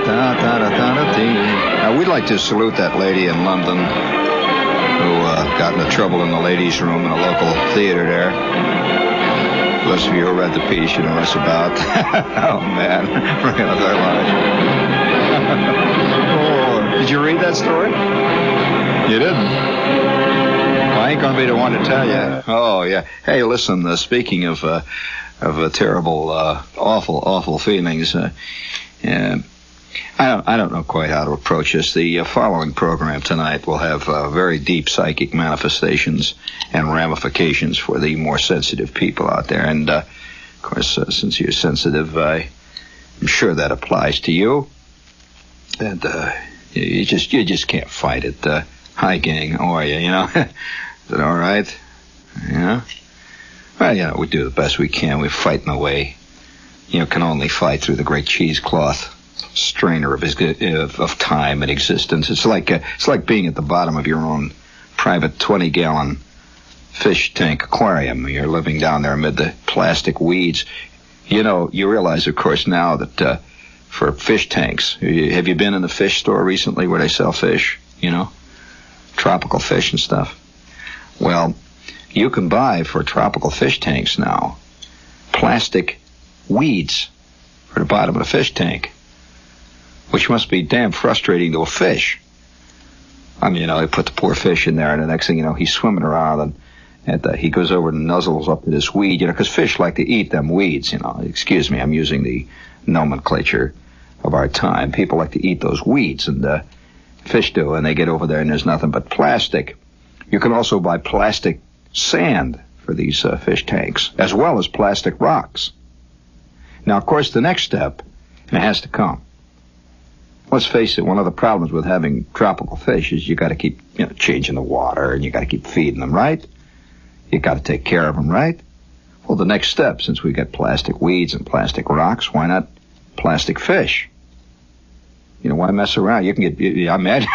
Now, we'd like to salute that lady in London who got into trouble in the ladies' room in a local theater there. Those of you who read the piece, you know what it's about. Oh, man. Bring another life. Oh, did you read that story? You didn't? Well, I ain't going to be the one to tell you. Oh, yeah. Hey, listen, speaking of terrible, awful feelings, I don't know quite how to approach this. The following program tonight will have very deep psychic manifestations and ramifications for the more sensitive people out there. And, of course, since you're sensitive, I'm sure that applies to you. And you just can't fight it. Hi, gang. How are you? You know? Is it all right? Yeah? Well, you know, we do the best we can. We're fighting away. You know, can only fight through the great cheesecloth strainer of time and existence. It's like being at the bottom of your own private 20-gallon fish tank aquarium. You're living down there amid the plastic weeds. You know, you realize, of course, now that for fish tanks, have you been in the fish store recently where they sell fish, you know, tropical fish and stuff? Well, you can buy for tropical fish tanks now plastic weeds for the bottom of the fish tank, which must be damn frustrating to a fish. I mean, you know, they put the poor fish in there, and the next thing you know, he's swimming around, and he goes over and nuzzles up to this weed, you know, because fish like to eat them weeds, you know. Excuse me, I'm using the nomenclature of our time. People like to eat those weeds, and fish do, and they get over there, and there's nothing but plastic. You can also buy plastic sand for these fish tanks, as well as plastic rocks. Now, of course, the next step, and it has to come. Let's face it, one of the problems with having tropical fish is you got to keep, you know, changing the water, and you got to keep feeding them, right? You got to take care of them, right? Well, the next step, since we got plastic weeds and plastic rocks, why not plastic fish? You know, why mess around? You can get, I imagine,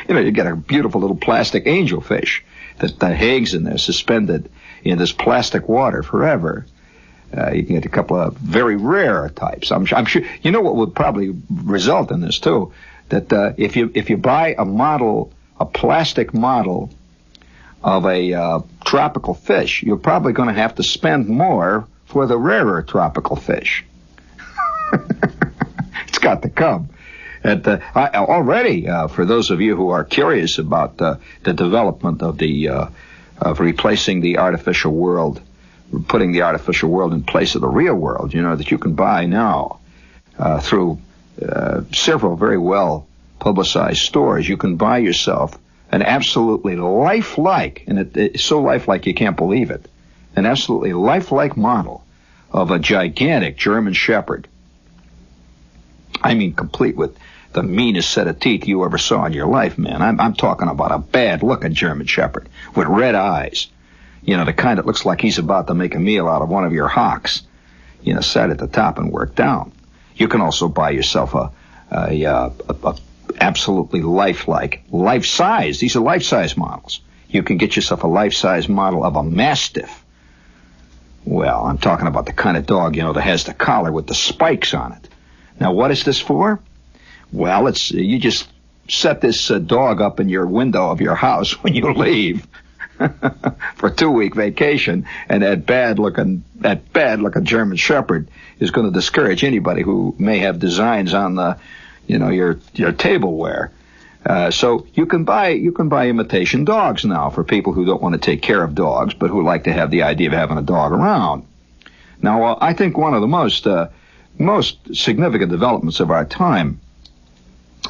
you know, you get a beautiful little plastic angelfish that hangs in there, suspended in this plastic water forever. You can get a couple of very rare types. I'm sure. You know what would probably result in this too? That if you buy a plastic model of a tropical fish, you're probably going to have to spend more for the rarer tropical fish. It's got to come. And already, for those of you who are curious about the development of replacing the artificial world, putting the artificial world in place of the real world, you know, that you can buy now through several very well publicized stores. You can buy yourself an absolutely lifelike, and it's so lifelike you can't believe it, an absolutely lifelike model of a gigantic German Shepherd. I mean, complete with the meanest set of teeth you ever saw in your life, man. I'm talking about a bad-looking German Shepherd with red eyes. You know, the kind that looks like he's about to make a meal out of one of your hocks. You know, sat at the top and worked down. You can also buy yourself a absolutely lifelike, life-size. These are life-size models. You can get yourself a life-size model of a Mastiff. Well, I'm talking about the kind of dog, you know, that has the collar with the spikes on it. Now, what is this for? Well, you just set this dog up in your window of your house when you leave. For a 2-week vacation, and that bad looking German Shepherd is going to discourage anybody who may have designs on the, you know, your tableware. So you can buy imitation dogs now for people who don't want to take care of dogs, but who like to have the idea of having a dog around. Now, I think one of the most significant developments of our time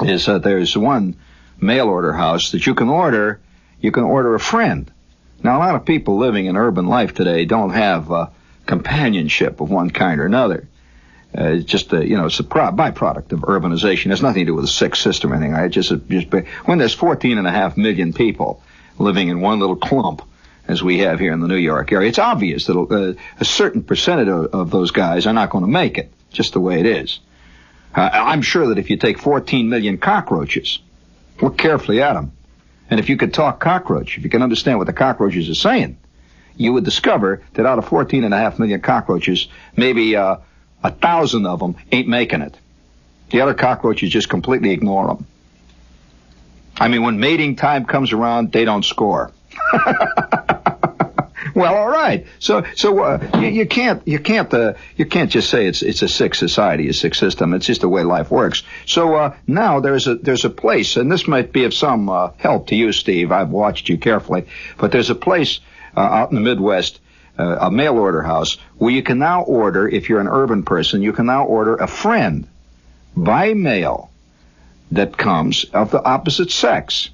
is that there's one mail order house that you can order a friend. Now, a lot of people living in urban life today don't have companionship of one kind or another. It's just it's a byproduct of urbanization. It has nothing to do with the sick system or anything. Right? Just when there's 14.5 million people living in one little clump, as we have here in the New York area, it's obvious that a certain percentage of those guys are not going to make it, just the way it is. I'm sure that if you take 14 million cockroaches, look carefully at them, and if you could talk cockroach, if you can understand what the cockroaches are saying, you would discover that out of 14.5 million cockroaches, maybe 1,000 of them ain't making it. The other cockroaches just completely ignore them. I mean, when mating time comes around, they don't score. Well, all right. So you can't just say it's a sick society, a sick system. It's just the way life works. So now there's a place, and this might be of some help to you, Steve. I've watched you carefully, but there's a place out in the Midwest, a mail order house, where you can now order, if you're an urban person, you can now order a friend by mail that comes of the opposite sex.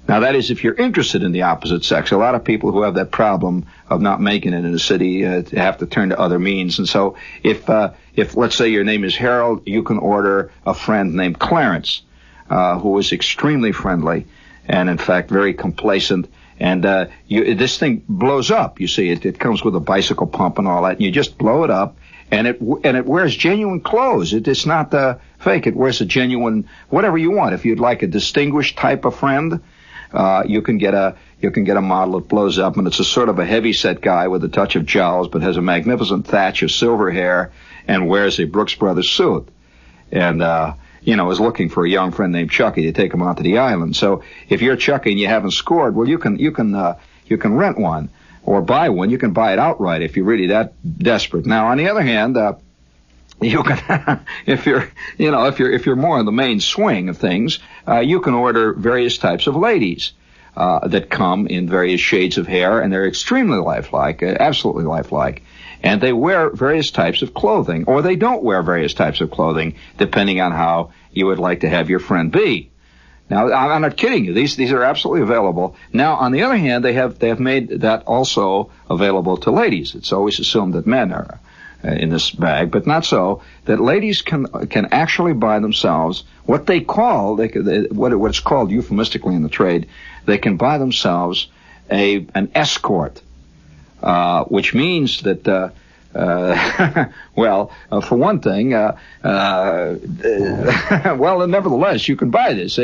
Now, that is if you're interested in the opposite sex. A lot of people who have that problem of not making it in the city have to turn to other means. And so if let's say your name is Harold, you can order a friend named Clarence, who is extremely friendly and, in fact, very complacent. And this thing blows up. You see, it comes with a bicycle pump and all that. And you just blow it up, and it wears genuine clothes. It's not fake. It wears a genuine whatever you want. If you'd like a distinguished type of friend, you can get a model that blows up, and it's a sort of a heavy-set guy with a touch of jowls, but has a magnificent thatch of silver hair and wears a Brooks Brothers suit, and is looking for a young friend named Chucky to take him out to the island. So if you're Chucky and you haven't scored, well, you can rent one or buy one. You can buy it outright if you're really that desperate. Now, on the other hand, you can, if you're more in the main swing of things, you can order various types of ladies that come in various shades of hair, and they're extremely lifelike, absolutely lifelike. And they wear various types of clothing, or they don't wear various types of clothing, depending on how you would like to have your friend be. Now, I'm not kidding you. These are absolutely available. Now, on the other hand, they have made that also available to ladies. It's always assumed that men are in this bag, but not so. That ladies can actually buy themselves what they call what's called euphemistically in the trade. They can buy themselves an escort, which means that for one thing, nevertheless, you can buy this.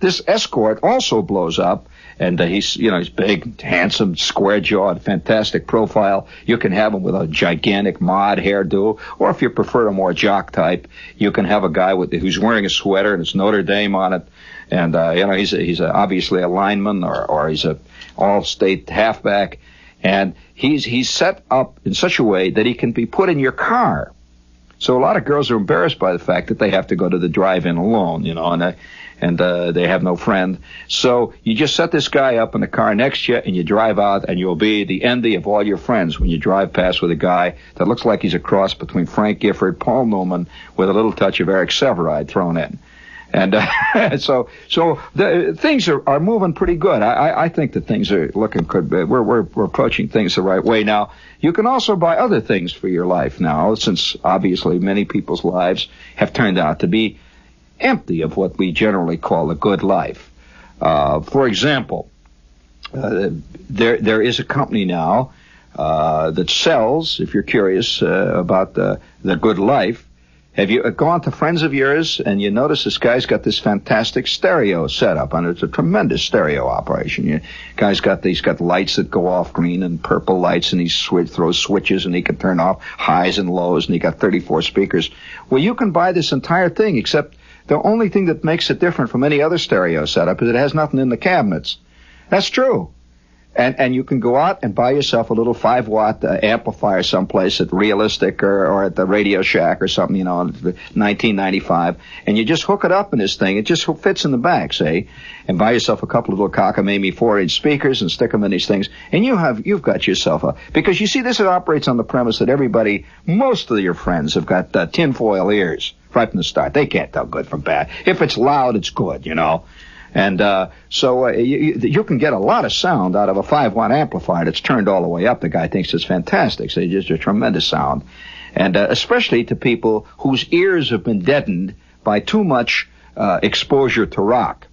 This escort also blows up, and he's big, handsome, square-jawed, fantastic profile. You can have him with a gigantic mod hairdo, or if you prefer a more jock type, you can have a guy who's wearing a sweater and it's Notre Dame on it, and he's obviously a lineman or he's a all-state halfback. And he's set up in such a way that he can be put in your car. So a lot of girls are embarrassed by the fact that they have to go to the drive-in alone, and they have no friend. So you just set this guy up in the car next to you, and you drive out, and you'll be the envy of all your friends when you drive past with a guy that looks like he's a cross between Frank Gifford, Paul Newman, with a little touch of Eric Severide thrown in. And so the things are moving pretty good. I think that things are looking good. We're approaching things the right way. Now, you can also buy other things for your life now, since obviously many people's lives have turned out to be empty of what we generally call a good life. For example, there is a company now that sells, if you're curious about the good life. Have you gone to friends of yours and you notice this guy's got this fantastic stereo setup, and it's a tremendous stereo operation. Guy's got lights that go off, green and purple lights, and he throws switches, and he can turn off highs and lows, and he got 34 speakers. Well, you can buy this entire thing, except the only thing that makes it different from any other stereo setup is it has nothing in the cabinets. That's true. And you can go out and buy yourself a little 5-watt amplifier someplace at Realistic or at the Radio Shack or something, $19.95, and you just hook it up in this thing. It just fits in the back, say, and buy yourself a couple of little cockamamie 4-inch speakers and stick them in these things, and you've got yourself because you see, this operates on the premise that most of your friends have got tinfoil ears right from the start. They can't tell good from bad. If it's loud, it's good, And so you can get a lot of sound out of a 5-watt amplifier that's turned all the way up. The guy thinks it's fantastic. So it's just a tremendous sound. And especially to people whose ears have been deadened by too much exposure to rock.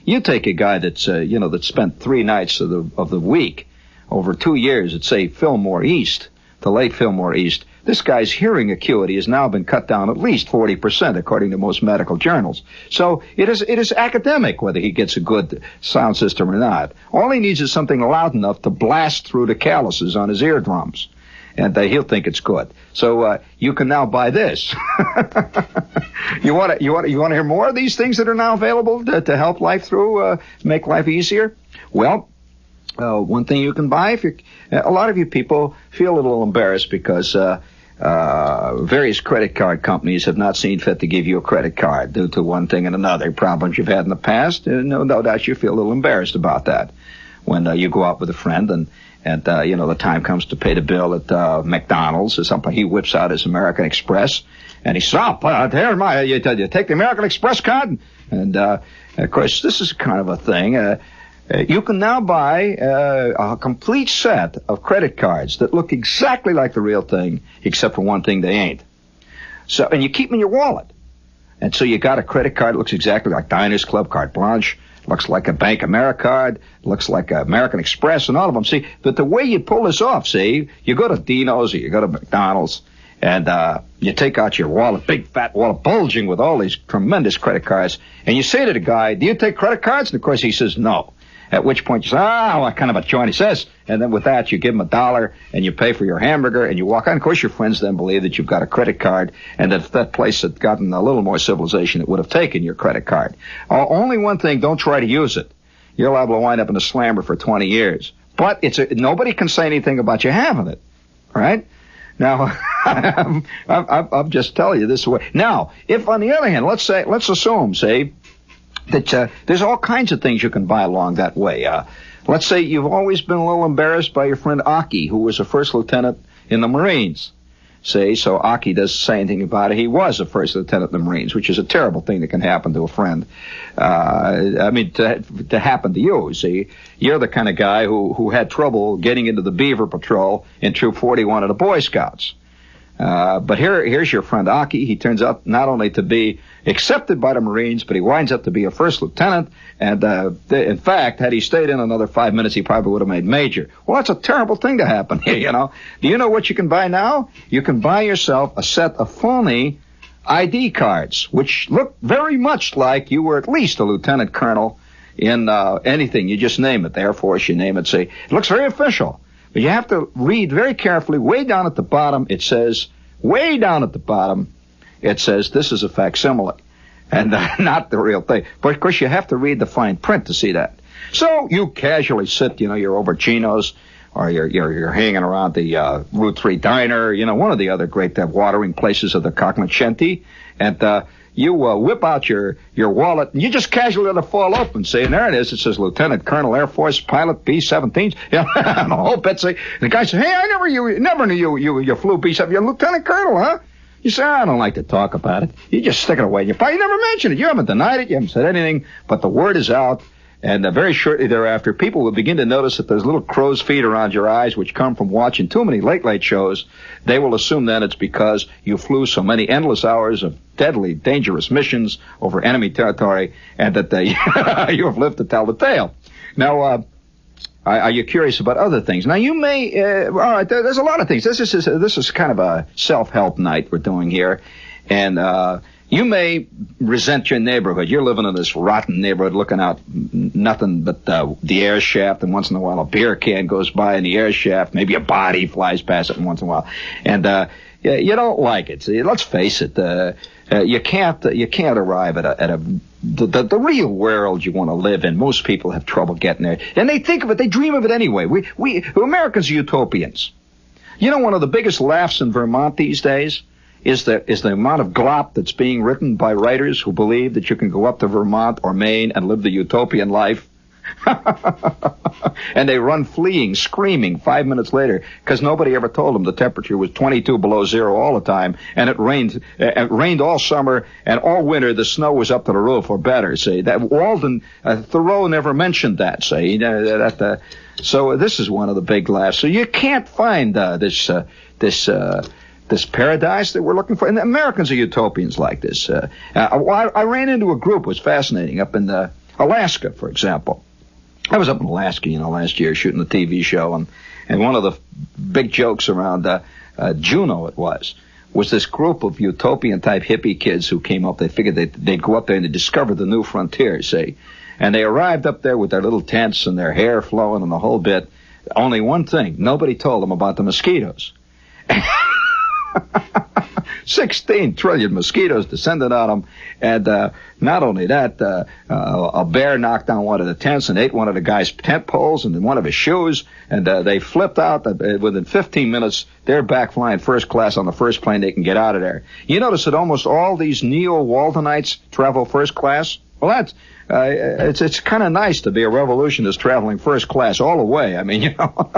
You take a guy that's that spent 3 nights of the week over 2 years at, say, Fillmore East, the late Fillmore East. This guy's hearing acuity has now been cut down at least 40%, according to most medical journals. So it is academic whether he gets a good sound system or not. All he needs is something loud enough to blast through the calluses on his eardrums, and he'll think it's good. So you can now buy this. You want to hear more of these things that are now available to help life through, make life easier? Well, one thing you can buy, a lot of you people feel a little embarrassed because various credit card companies have not seen fit to give you a credit card due to one thing and another, problems you've had in the past. No doubt you feel a little embarrassed about that when you go out with a friend and the time comes to pay the bill at McDonald's or something. He whips out his American Express and he says, you take the American Express card? And of course, this is kind of a thing. You can now buy a complete set of credit cards that look exactly like the real thing, except for one thing, they ain't. So, and you keep them in your wallet. And so you got a credit card that looks exactly like Diners Club, Carte Blanche, looks like a Bank America card, looks like American Express, and all of them. See, but the way you pull this off, see, you go to Dino's or you go to McDonald's, and you take out your wallet, big fat wallet, bulging with all these tremendous credit cards, and you say to the guy, do you take credit cards? And of course he says no. At which point you say, what kind of a joint, he says. And then with that, you give him $1 and you pay for your hamburger and you walk out. Of course, your friends then believe that you've got a credit card and that if that place had gotten a little more civilization, it would have taken your credit card. Only one thing, don't try to use it. You're liable to wind up in a slammer for 20 years. But nobody can say anything about you having it, right? Now, I'm just telling you this way. Now, if on the other hand, let's assume, that there's all kinds of things you can buy along that way. Let's say you've always been a little embarrassed by your friend Aki, who was a first lieutenant in the Marines. So Aki doesn't say anything about it. He was a first lieutenant in the Marines, which is a terrible thing that can happen to a friend. To happen to you. See, you're the kind of guy who had trouble getting into the Beaver Patrol in Troop 41 of the Boy Scouts. But here's your friend Aki. He turns out not only to be accepted by the Marines, but he winds up to be a first lieutenant. And in fact, had he stayed in another 5 minutes, he probably would have made major. Well, that's a terrible thing to happen here, you know. Do you know what you can buy now? You can buy yourself a set of phony ID cards, which look very much like you were at least a lieutenant colonel in anything. You just name it. The Air Force, you name it. Say, it looks very official. But you have to read very carefully. Way down at the bottom, it says, this is a facsimile and not the real thing. But, of course, you have to read the fine print to see that. So you casually sit, you're over Chino's or you're hanging around the Route 3 Diner, one of the other great watering places of the Cognoscenti, and you whip out your wallet, and you just casually let it fall open, see, and there it is. It says Lieutenant Colonel Air Force Pilot B-17, and the whole bit, see. And the guy says, hey, I never knew you flew B-17. You're Lieutenant Colonel, huh? You say, I don't like to talk about it. You just stick it away in your pocket. You never mentioned it. You haven't denied it. You haven't said anything, but the word is out. And very shortly thereafter, people will begin to notice that there's little crow's feet around your eyes, which come from watching too many late shows. They will assume then it's because you flew so many endless hours of deadly, dangerous missions over enemy territory, and that you have lived to tell the tale. Now, are you curious about other things? Now, you may, all right, there's a lot of things. This is kind of a self-help night we're doing here, and you may resent your neighborhood. You're living in this rotten neighborhood looking out nothing but the air shaft, and once in a while a beer can goes by in the air shaft. Maybe a body flies past it once in a while. And you don't like it. See, let's face it. You can't arrive at the real world you want to live in. Most people have trouble getting there. And they think of it, they dream of it anyway. We Americans are utopians. One of the biggest laughs in Vermont these days is the amount of glop that's being written by writers who believe that you can go up to Vermont or Maine and live the utopian life. And they run fleeing, screaming 5 minutes later because nobody ever told them the temperature was 22 below zero all the time, and it rained all summer, and all winter the snow was up to the roof or better. See, that Walden Thoreau never mentioned that. See, so this is one of the big laughs. So you can't find this paradise that we're looking for. And the Americans are utopians like this. I ran into a group. It was fascinating up in Alaska, for example. I was up in Alaska, last year shooting a TV show, and one of the big jokes around Juneau was this group of utopian-type hippie kids who came up. They figured they'd go up there and they'd discover the new frontier, see. And they arrived up there with their little tents and their hair flowing and the whole bit. Only one thing, nobody told them about the mosquitoes. 16 trillion mosquitoes descended on them. And not only that, a bear knocked down one of the tents and ate one of the guy's tent poles and one of his shoes. And they flipped out. Within 15 minutes, they're back flying first class on the first plane they can get out of there. You notice that almost all these neo-Waltonites travel first class? Well, that's it's kind of nice to be a revolutionist traveling first class all the way. I mean, you know.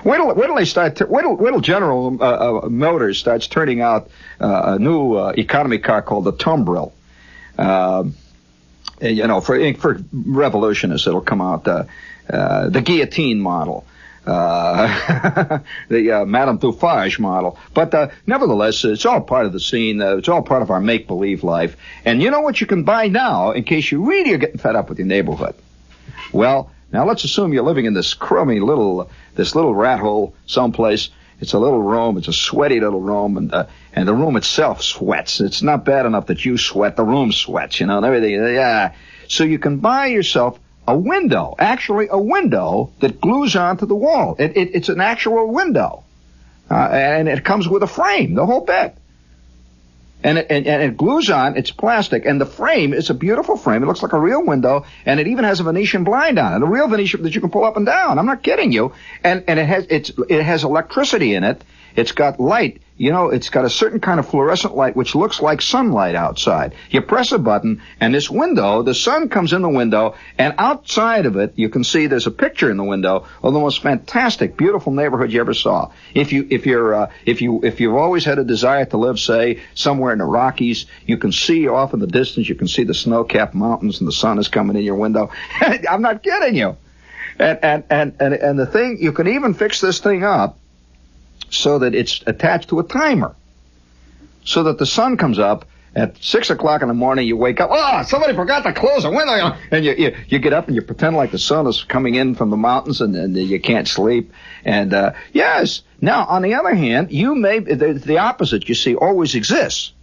Wait till they start. Wait till General Motors starts turning out a new economy car called the Tumbril. You know, for revolutionists, it'll come out the guillotine model. The Madame Tuffage model. But nevertheless, it's all part of the scene. It's all part of our make-believe life. And you know what you can buy now in case you really are getting fed up with your neighborhood? Well, now let's assume you're living in this crummy little rat hole someplace. It's a little room. It's a sweaty little room, and the room itself sweats. It's not bad enough that you sweat. The room sweats, you know, and everything. Yeah. So you can buy yourself a window, actually a window that glues onto the wall. It's an actual window, and it comes with a frame, the whole bit. And it glues on. It's plastic, and the frame is a beautiful frame. It looks like a real window, and it even has a Venetian blind on it, a real Venetian that you can pull up and down. I'm not kidding you. And it has electricity in it. It's got light. You know, it's got a certain kind of fluorescent light which looks like sunlight outside. You press a button, and this window, the sun comes in the window, and outside of it, you can see there's a picture in the window of the most fantastic, beautiful neighborhood you ever saw. If you've always had a desire to live, say, somewhere in the Rockies, you can see off in the distance, you can see the snow-capped mountains, and the sun is coming in your window. I'm not kidding you. And the thing, you can even fix this thing up so that it's attached to a timer, so that the sun comes up at 6 o'clock in the morning. You wake up, somebody forgot to close a window, and you get up and you pretend like the sun is coming in from the mountains, and you can't sleep. And yes, now on the other hand, the opposite, you see, always exists.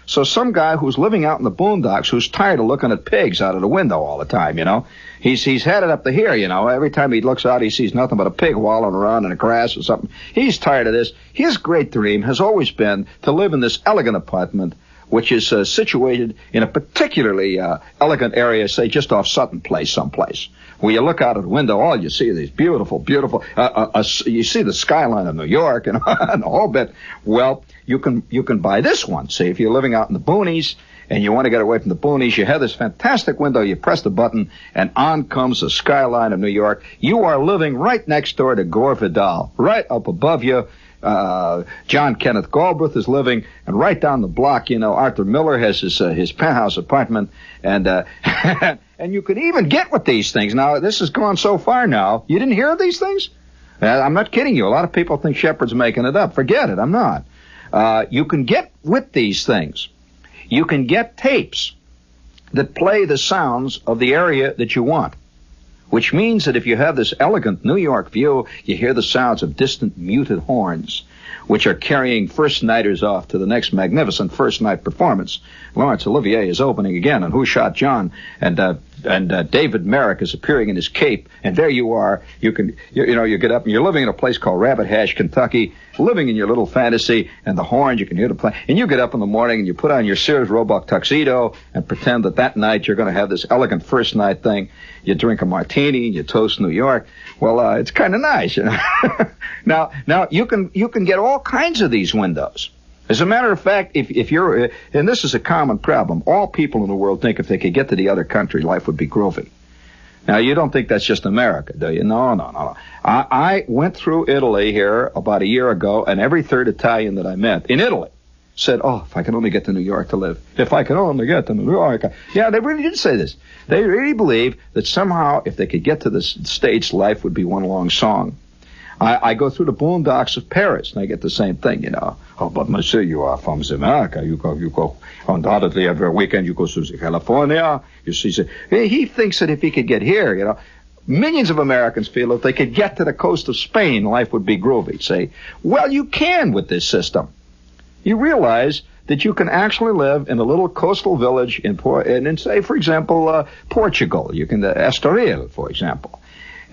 So some guy who's living out in the boondocks, who's tired of looking at pigs out of the window all the time, you know, he's headed up to here, you know. Every time he looks out, he sees nothing but a pig wallowing around in the grass or something. He's tired of this. His great dream has always been to live in this elegant apartment, which is situated in a particularly elegant area, say just off Sutton Place someplace, where you look out of the window, all you see are these beautiful, you see the skyline of New York and the whole bit. Well, you can buy this one. Say if you're living out in the boonies and you want to get away from the boonies, you have this fantastic window, you press the button, and on comes the skyline of New York. You are living right next door to Gore Vidal, right up above you. John Kenneth Galbraith is living, and right down the block, you know, Arthur Miller has his penthouse apartment, and and you can even get with these things. Now, this has gone so far now. You didn't hear of these things? I'm not kidding you. A lot of people think Shepard's making it up. Forget it. I'm not. You can get with these things. You can get tapes that play the sounds of the area that you want, which means that if you have this elegant New York view, you hear the sounds of distant muted horns, which are carrying first-nighters off to the next magnificent first-night performance. Laurence Olivier is opening again on Who Shot John, and David Merrick is appearing in his cape, and there you are. You get up, and you're living in a place called Rabbit Hash, Kentucky, living in your little fantasy, and the horns, you can hear the play. And you get up in the morning, and you put on your Sears Roebuck tuxedo and pretend that night you're going to have this elegant first-night thing. You drink a martini, and you toast New York. Well, it's kind of nice, you know. Now you can get all kinds of these windows. As a matter of fact, if you're, and this is a common problem, all people in the world think if they could get to the other country, life would be groovy. Now, you don't think that's just America, do you? No. I went through Italy here about a year ago, and every third Italian that I met in Italy said, if I could only get to New York to live. If I could only get to New York. Yeah, they really did say this. They really believe that somehow, if they could get to the States, life would be one long song. I go through the boondocks of Paris, and I get the same thing, you know. But monsieur, you are from America. You go undoubtedly every weekend. You go to California. You see, he thinks that if he could get here, you know, millions of Americans feel if they could get to the coast of Spain, life would be groovy. Say, well, you can with this system. You realize that you can actually live in a little coastal village in say, for example, Portugal. You can Estoril, for example.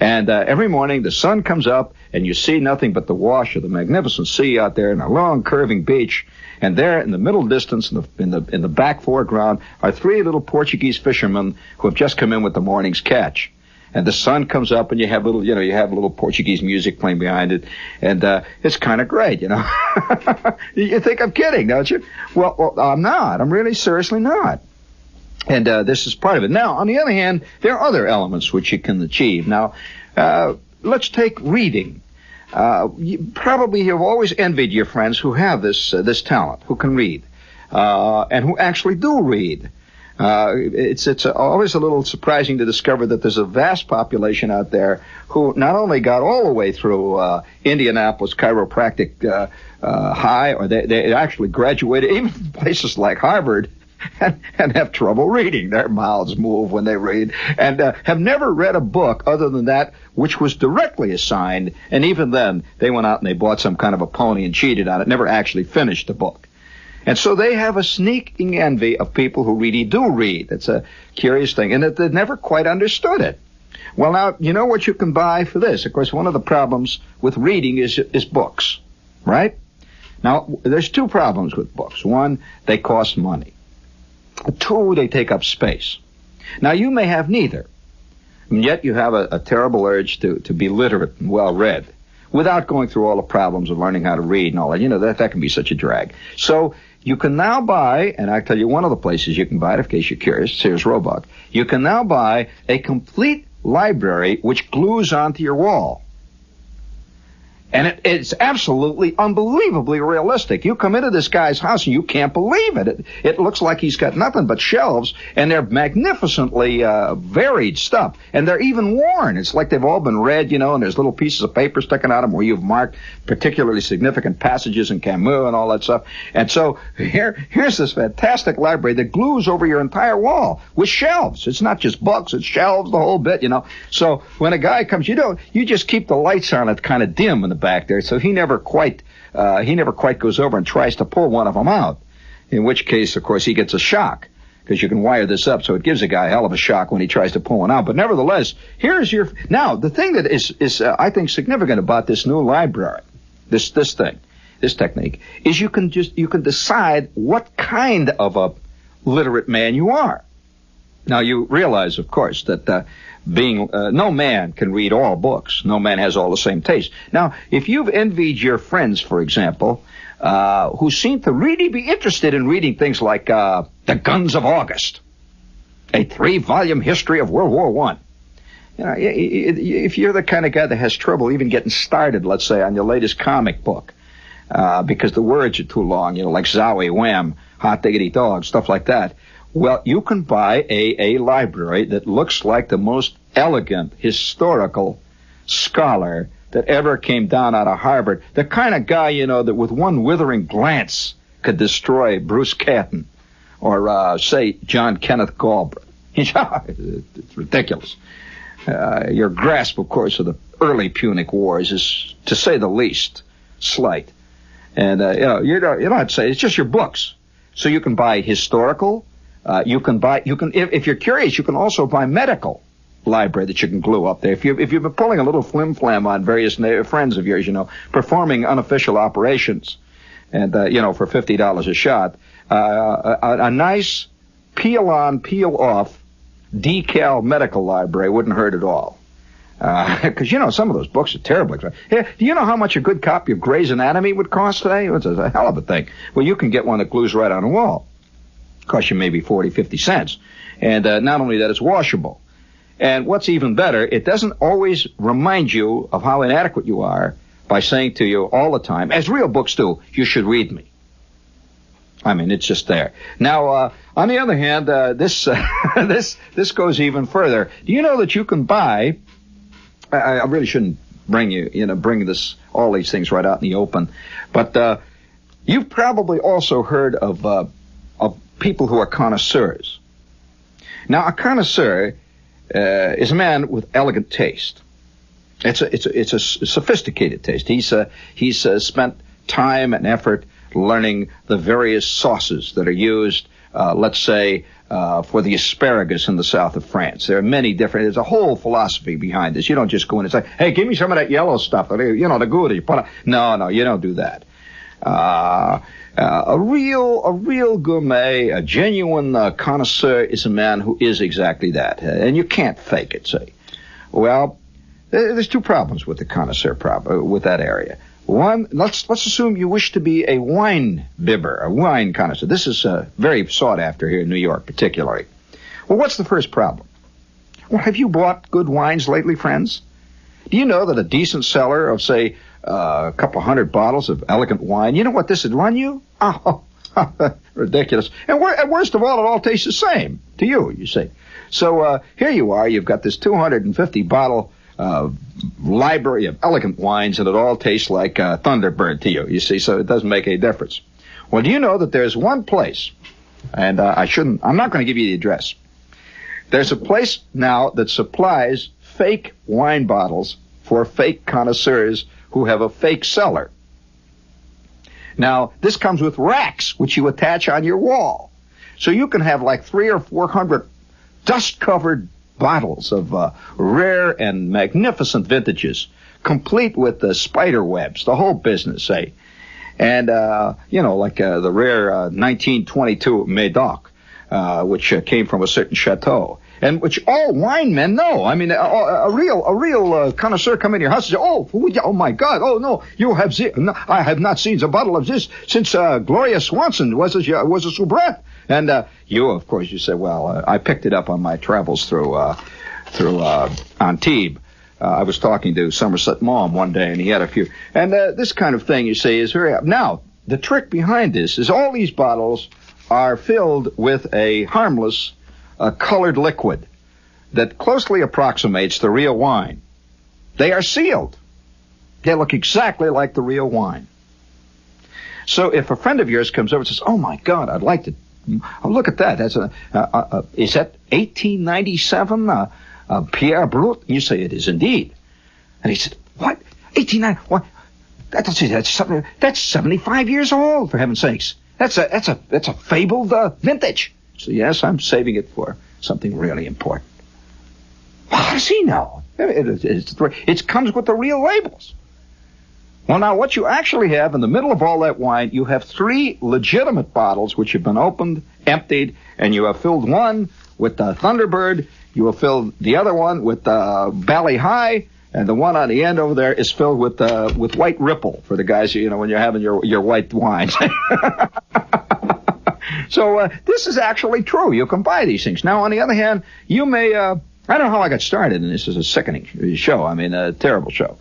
And every morning the sun comes up, and you see nothing but the wash of the magnificent sea out there and a long curving beach. And there in the middle distance, in the back foreground, are three little Portuguese fishermen who have just come in with the morning's catch. And the sun comes up, and you have little Portuguese music playing behind it, and it's kind of great, you know. You think I'm kidding, don't you? Well, I'm not. I'm really seriously not. And this is part of it. Now, on the other hand, there are other elements which you can achieve. Now, let's take reading. You probably have always envied your friends who have this talent, who can read, and who actually do read. It's always a little surprising to discover that there's a vast population out there who not only got all the way through Indianapolis Chiropractic High, or they actually graduated even places like Harvard, and have trouble reading. Their mouths move when they read, and have never read a book other than that which was directly assigned, and even then they went out and they bought some kind of a pony and cheated on it, never actually finished the book. And so they have a sneaking envy of people who really do read. It's a curious thing, and that they've never quite understood it. Well, now, you know what you can buy for this? Of course, one of the problems with reading is books, right? Now, there's two problems with books. One, they cost money. Two, they take up space. Now, you may have neither, and yet you have a terrible urge to be literate and well-read without going through all the problems of learning how to read and all that. You know, that can be such a drag. So you can now buy, and I'll tell you one of the places you can buy it, in case you're curious, Sears Roebuck. You can now buy a complete library which glues onto your wall. And it's absolutely, unbelievably realistic. You come into this guy's house and you can't believe it. It looks like he's got nothing but shelves, and they're magnificently varied stuff. And they're even worn. It's like they've all been read, you know, and there's little pieces of paper sticking out of them where you've marked particularly significant passages in Camus and all that stuff. And so here's this fantastic library that glues over your entire wall with shelves. It's not just books, it's shelves, the whole bit, you know. So when a guy comes, you just keep the lights on it kind of dim in the back there, so he never quite goes over and tries to pull one of them out, in which case, of course, he gets a shock, because you can wire this up so it gives a guy a hell of a shock when he tries to pull one out. But nevertheless, now the thing that is I think significant about this new library, this technique, is you can decide what kind of a literate man you are. Now, you realize, of course, that no man can read all books. No man has all the same taste. Now, if you've envied your friends, for example, who seem to really be interested in reading things like The Guns of August, a 3-volume history of World War I. You know, if you're the kind of guy that has trouble even getting started, let's say, on your latest comic book, because the words are too long, you know, like Zowie, Wham, Hot Diggity Dog, stuff like that, well, you can buy a library that looks like the most elegant historical scholar that ever came down out of Harvard. The kind of guy, you know, that with one withering glance could destroy Bruce Catton or, say, John Kenneth Galbraith. It's ridiculous. Your grasp, of course, of the early Punic Wars is, to say the least, slight. And, you don't have to say, it's just your books. So you can buy historical. If you're curious, you can also buy medical library that you can glue up there. If you've been pulling a little flim-flam on various friends of yours, you know, performing unofficial operations, and, for $50 a shot, a nice peel-on, peel-off decal medical library wouldn't hurt at all. Because, some of those books are terribly expensive. Hey, do you know how much a good copy of Gray's Anatomy would cost today? It's a hell of a thing. Well, you can get one that glues right on the wall. Cost you maybe 40, 50 cents. And not only that, it's washable. And what's even better, it doesn't always remind you of how inadequate you are by saying to you all the time, as real books do, you should read me. I mean, it's just there. Now, on the other hand, this goes even further. Do you know that you can buy, I really shouldn't bring all these things right out in the open, but you've probably also heard of people who are connoisseurs. Now, a connoisseur is a man with elegant taste. It's a sophisticated taste. He's spent time and effort learning the various sauces that are used let's say, for the asparagus in the south of France. There are many different, there's a whole philosophy behind this. You don't just go in and say, hey, give me some of that yellow stuff, the good you put on. No, you don't do that. A real gourmet, a genuine connoisseur is a man who is exactly that. And you can't fake it, say. Well, there's two problems with the connoisseur with that area. One, let's assume you wish to be a wine bibber, a wine connoisseur. This is very sought after here in New York, particularly. Well, what's the first problem? Well, have you bought good wines lately, friends? Do you know that a decent seller of, say, a couple hundred bottles of elegant wine, you know what this would run you? Oh, ridiculous. And worst of all, it all tastes the same to you, you see. So here you are, you've got this 250-bottle library of elegant wines, and it all tastes like Thunderbird to you see, so it doesn't make any difference. Well, do you know that there's one place, and I'm not going to give you the address. There's a place now that supplies fake wine bottles for fake connoisseurs who have a fake cellar. Now, this comes with racks, which you attach on your wall. So you can have like 300 or 400 dust-covered bottles of rare and magnificent vintages, complete with the spider webs, the whole business, say. And, like the rare 1922 Médoc, which came from a certain chateau, and which all wine men know. I mean, a real connoisseur come in your house and say, oh my God, oh no, you have no, I have not seen a bottle of this since Gloria Swanson was a soubrette. And you, of course, you say, well, I picked it up on my travels through Antibes. I was talking to Somerset Maugham one day, and he had a few. And this kind of thing, you say, is very... Now, the trick behind this is all these bottles are filled with a harmless colored liquid that closely approximates the real wine. They are sealed. They look exactly like the real wine. So if a friend of yours comes over and says, oh, my God, I'd like to... Oh, look at that. That's is that 1897 Pierre Brut? You say it is indeed. And he said, what? 1890? What? That's 75 years old, for heaven's sakes. That's a fabled vintage. So yes, I'm saving it for something really important. How does he know? It comes with the real labels. Well, now, what you actually have in the middle of all that wine, you have 3 legitimate bottles which have been opened, emptied, and you have filled one with Thunderbird, you have filled the other one with Bally High, and the one on the end over there is filled with White Ripple for the guys, when you're having your white wines. So this is actually true. You can buy these things. Now, on the other hand, you may... I don't know how I got started, and this is a sickening show. I mean, a terrible show.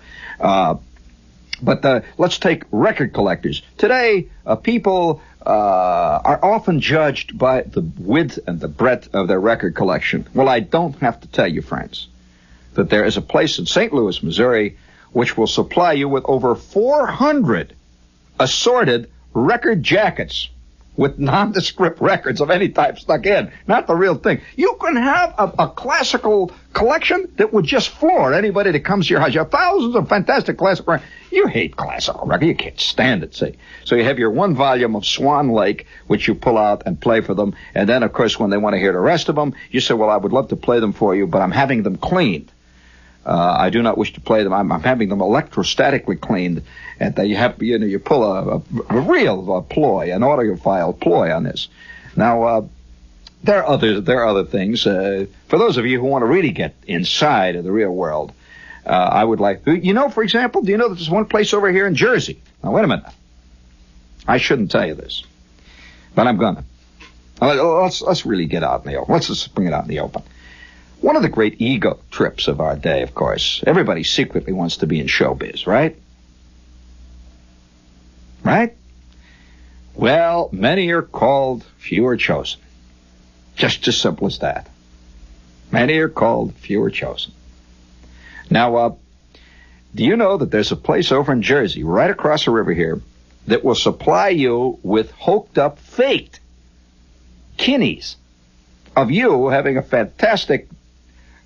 But let's take record collectors. Today, people are often judged by the width and the breadth of their record collection. Well, I don't have to tell you, friends, that there is a place in St. Louis, Missouri, which will supply you with over 400 assorted record jackets with nondescript records of any type stuck in. Not the real thing. You can have a classical collection that would just floor anybody that comes to your house. You have thousands of fantastic classical records. You hate classical records. You can't stand it, see. So you have your one volume of Swan Lake, which you pull out and play for them. And then, of course, when they want to hear the rest of them, you say, well, I would love to play them for you, but I'm having them cleaned. I do not wish to play them. I'm having them electrostatically cleaned, and you pull a real ploy, an audiophile ploy on this. Now, there are other things. For those of you who want to really get inside of the real world, I would like, for example, do you know that there's one place over here in Jersey? Now, wait a minute. I shouldn't tell you this, but I'm gonna. Let's really get out in the open. Let's just bring it out in the open. One of the great ego trips of our day, of course, everybody secretly wants to be in showbiz, right? Right? Well, many are called, few are chosen. Just as simple as that. Many are called, few are chosen. Now, do you know that there's a place over in Jersey, right across the river here, that will supply you with hoked-up, faked kidneys of you having a fantastic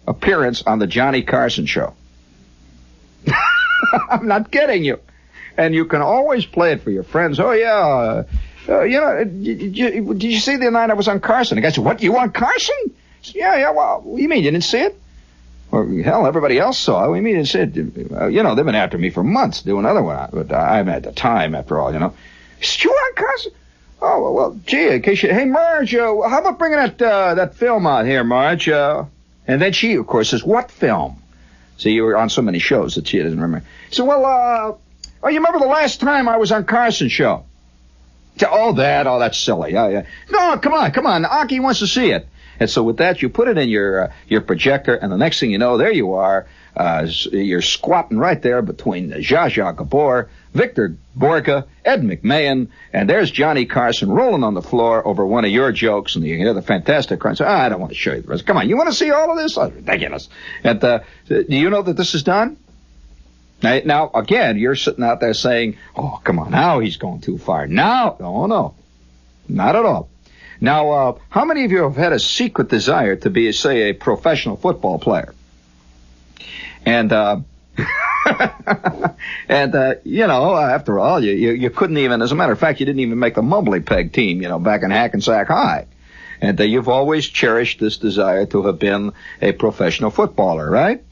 appearance on the Johnny Carson show? I'm not kidding you. And you can always play it for your friends. Oh, yeah, Did you see the night I was on Carson? The guy said, what, you on Carson? I said, yeah, well, what do you mean, you didn't see it? Well, hell, everybody else saw it. What do you mean, you didn't see it? They've been after me for months, do another one, but I haven't had the time, after all, He said, you on Carson? Oh, well, gee, in case hey, Marge, how about bringing that film out here, Marge? And then she, of course, says, what film? See, you were on so many shows that she doesn't remember. So, you remember the last time I was on Carson's show? That's silly. Yeah. No, come on. Aki wants to see it. And so with that, you put it in your projector, and the next thing you know, there you are. You're squatting right there between Zsa Zsa Gabor, Victor Borka, Ed McMahon, and there's Johnny Carson rolling on the floor over one of your jokes, and you hear the fantastic cry. So, I don't want to show you the rest. Come on, you want to see all of this? Oh, ridiculous. And do you know that this is done? Now, again, you're sitting out there saying, oh, come on, now he's going too far. Now, no, not at all. Now, how many of you have had a secret desire to be, say, a professional football player? And, after all, you couldn't even, as a matter of fact, you didn't even make the Mumbly Peg team, back in Hackensack High. And you've always cherished this desire to have been a professional footballer, right?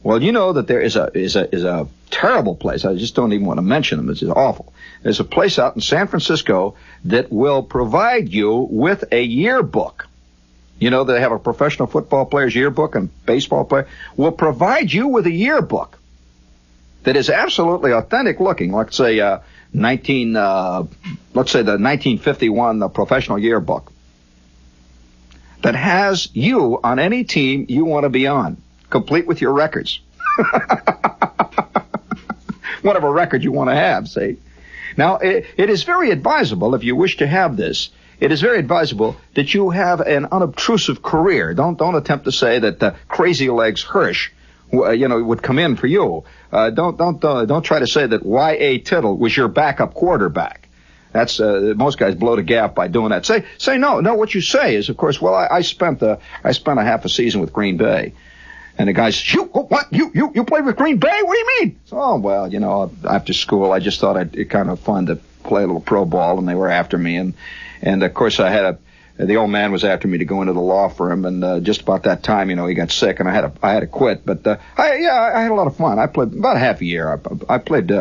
Well, you know that there is a terrible place. I just don't even want to mention them. It's awful. There's a place out in San Francisco that will provide you with a yearbook. They have a professional football player's yearbook and baseball player will provide you with a yearbook that is absolutely authentic looking. Let's say the 1951 professional yearbook that has you on any team you want to be on, complete with your records. Whatever record you want to have, see. Now, it is very advisable, if you wish to have this, it is very advisable that you have an unobtrusive career. Don't attempt to say that Crazy Legs Hirsch, would come in for you. Don't try to say that Y.A. Tittle was your backup quarterback. That's most guys blow the gap by doing that. Say no. What you say is, of course, well, I spent a half a season with Green Bay. And the guy says, you played with Green Bay? What do you mean? Oh, well, after school, I just thought it'd kind of fun to play a little pro ball, and they were after me. And of course, the old man was after me to go into the law firm, and just about that time, he got sick, and I had to quit. But I had a lot of fun. I played about half a year. I played.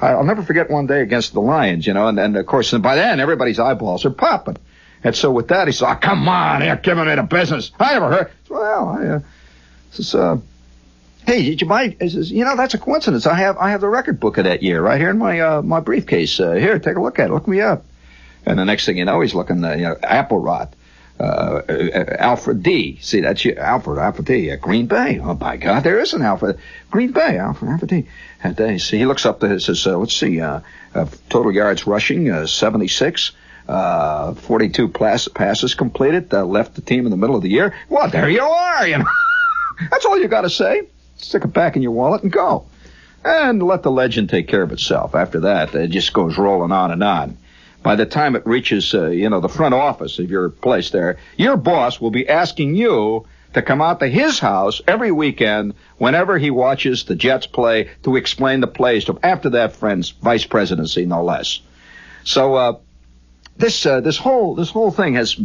I'll never forget one day against the Lions, and of course, by then, everybody's eyeballs are popping. And so with that, he said, oh, come on, you're giving me the business. I never heard. Well, hey, did you buy? He says, that's a coincidence. I have the record book of that year right here in my briefcase. Here, take a look at it. Look me up. And the next thing you know, he's looking, Applerot, Alfred D. See, that's you, Alfred D. Green Bay. Oh, by God, there is an Alfred. Green Bay, Alfred D. And see, he looks up there and says, let's see, total yards rushing, 76. 42 passes completed, left the team in the middle of the year. Well, there you are, That's all you got to say. Stick it back in your wallet and go. And let the legend take care of itself. After that, it just goes rolling on and on. By the time it reaches, the front office of your place there, your boss will be asking you to come out to his house every weekend whenever he watches the Jets play to explain the plays to him. After that, friends, vice presidency, no less. So, this whole thing has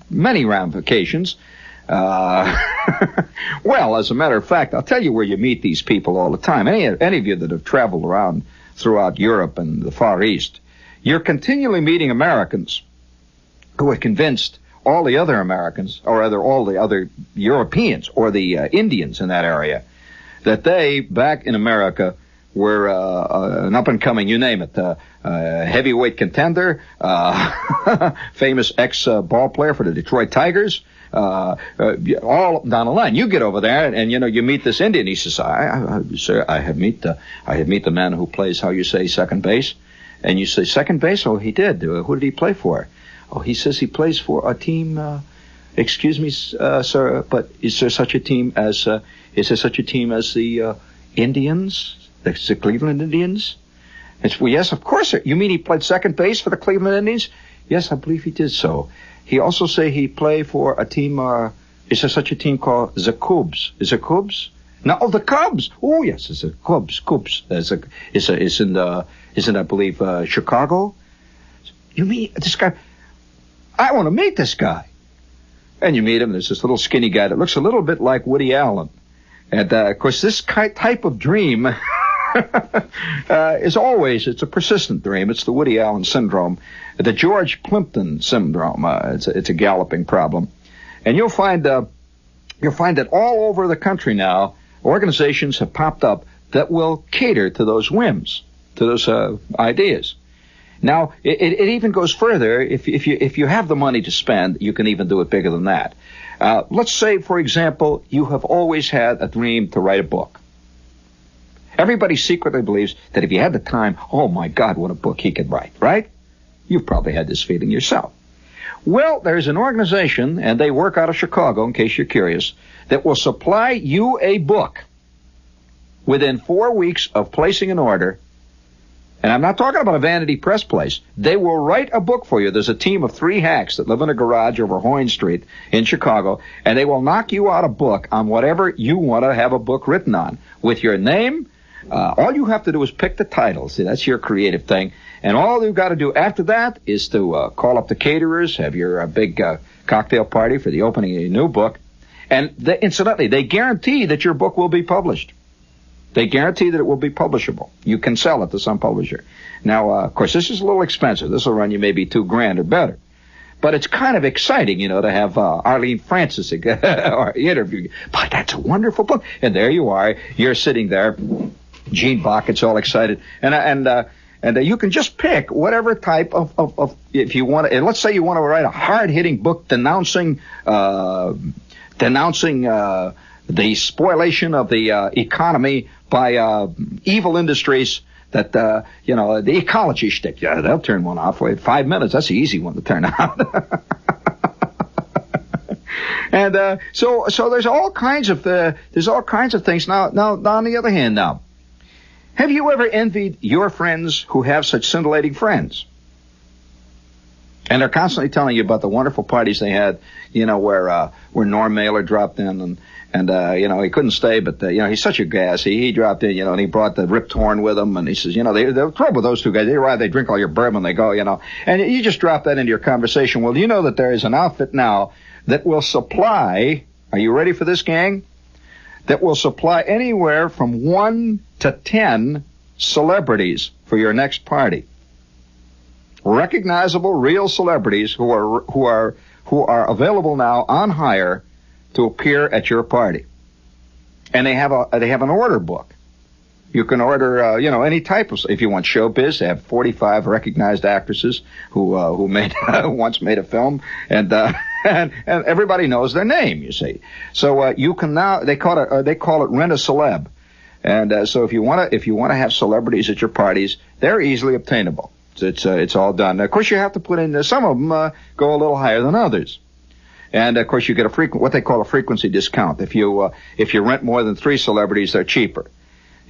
many ramifications. Well, as a matter of fact, I'll tell you where you meet these people all the time. Any of you that have traveled around throughout Europe and the Far East, you're continually meeting Americans who are convinced all the other Americans, or rather all the other Europeans or the Indians in that area, that they, back in America, were an up-and-coming, you name it, heavyweight contender, famous ex-ball player for the Detroit Tigers, all down the line. You get over there, and you meet this Indian. He says, "Sir, I have meet the man who plays, how you say, second base." And you say, "Second base? Oh, he did. Who did he play for?" "Oh, he says he plays for a team. Excuse me, sir, but is there such a team as the Indians, the Cleveland Indians?" It's, "Well, yes, of course, sir. You mean he played second base for the Cleveland Indians?" "Yes, I believe he did so. He also say he played for a team, is there such a team called the Cubs? Is it Cubs?" "No, the Cubs. Oh, yes, it's the Cubs. It's in, I believe, Chicago?" You meet this guy? I want to meet this guy. And you meet him. There's this little skinny guy that looks a little bit like Woody Allen. And, of course, this type of dream it's a persistent dream. It's the Woody Allen syndrome, the George Plimpton syndrome. It's a galloping problem. And you'll find that all over the country now, organizations have popped up that will cater to those whims, to those ideas. Now, it even goes further. If you have the money to spend, you can even do it bigger than that. Let's say, for example, you have always had a dream to write a book. Everybody secretly believes that if you had the time, oh my God, what a book he could write, right? You've probably had this feeling yourself. Well, there's an organization, and they work out of Chicago, in case you're curious, that will supply you a book within 4 weeks of placing an order. And I'm not talking about a vanity press place. They will write a book for you. There's a team of 3 hacks that live in a garage over Hoyne Street in Chicago, and they will knock you out a book on whatever you want to have a book written on, with your name. All you have to do is pick the title. See, that's your creative thing. And all you've got to do after that is to call up the caterers, have your big cocktail party for the opening of your new book. And incidentally, they guarantee that your book will be published. They guarantee that it will be publishable. You can sell it to some publisher. Now, of course, this is a little expensive. This will run you maybe $2,000 or better. But it's kind of exciting, to have Arlene Francis interview you. But that's a wonderful book. And there you are. You're sitting there. Gene Bockett's all excited. And you can just pick whatever type of if you want to. Let's say you want to write a hard-hitting book denouncing the spoliation of the economy by evil industries that, the ecology shtick. Yeah, they'll turn one off. Wait, 5 minutes. That's the easy one to turn out. And so there's all kinds of things. Now on the other hand, have you ever envied your friends who have such scintillating friends? And they're constantly telling you about the wonderful parties they had, where Norm Mailer dropped in and he couldn't stay, but he's such a gas. He dropped in, and he brought the Rip Torn with him, and he says, the trouble with those two guys, they arrive, they drink all your bourbon, they go, and you just drop that into your conversation. Well, do you know that there is an outfit now that will supply, are you ready for this, gang? That will supply anywhere from 1 to 10 celebrities for your next party. Recognizable, real celebrities who are available now on hire to appear at your party, and they have an order book. You can order any type of. If you want showbiz, they have 45 recognized actresses who made once made a film, and everybody knows their name. You see, so you can now they call it rent a celeb, and so if you want to have celebrities at your parties, they're easily obtainable. It's all done. Now, of course, you have to put in some of them go a little higher than others. And of course, you get what they call a frequency discount. If you rent more than 3 celebrities, they're cheaper.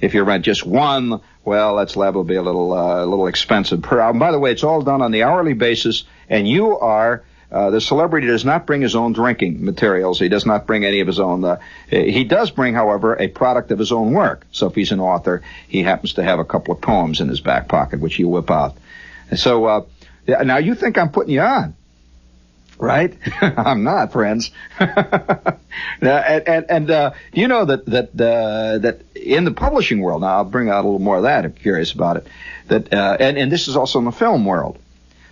If you rent just 1, well, that's liable to be a little expensive per hour. And by the way, it's all done on the hourly basis, and you are the celebrity does not bring his own drinking materials. He does not bring any of his own. He does bring, however, a product of his own work. So if he's an author, he happens to have a couple of poems in his back pocket, which you whip out. And so now you think I'm putting you on. Right? I'm not, friends. And you know that in the publishing world, now I'll bring out a little more of that if you're curious about it, that and this is also in the film world,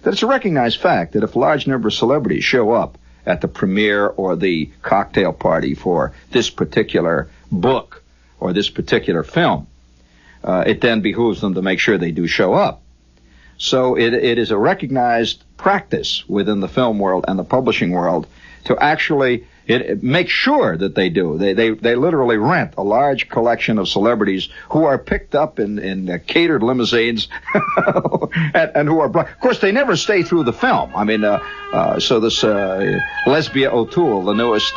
that it's a recognized fact that if a large number of celebrities show up at the premiere or the cocktail party for this particular book or this particular film, it then behooves them to make sure they do show up. So it is a recognized practice within the film world and the publishing world to actually make sure that they do. They literally rent a large collection of celebrities who are picked up in catered limousines and who are... Of course, they never stay through the film. I mean, so this Lesbia O'Toole, the newest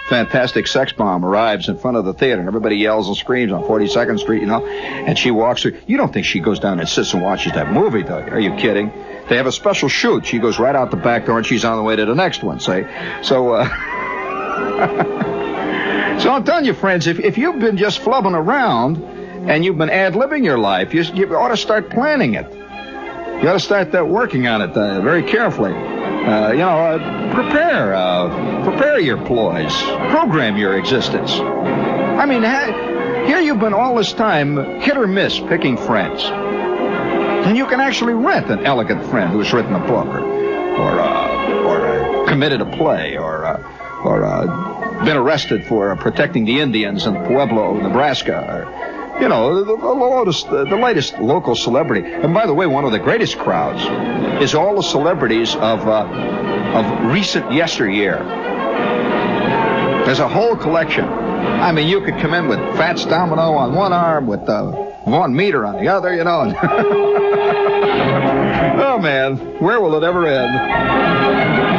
fantastic sex bomb, arrives in front of the theater, and everybody yells and screams on 42nd Street, and she walks through. You don't think she goes down and sits and watches that movie, though? Are you kidding? They have a special shoot. She goes right out the back door, and she's on the way to the next one, say. So, so I'm telling you, friends, if you've been just flubbing around and you've been ad-libbing your life, you ought to start planning it. You got to start working on it very carefully. Prepare your ploys. Program your existence. I mean, here you've been all this time hit or miss picking friends. And you can actually rent an elegant friend who's written a book or committed a play or been arrested for protecting the Indians in Pueblo, Nebraska. The latest local celebrity. And by the way, one of the greatest crowds is all the celebrities of recent yesteryear. There's a whole collection. I mean, you could come in with Fats Domino on one arm, with Von Meter on the other, Oh, man, where will it ever end?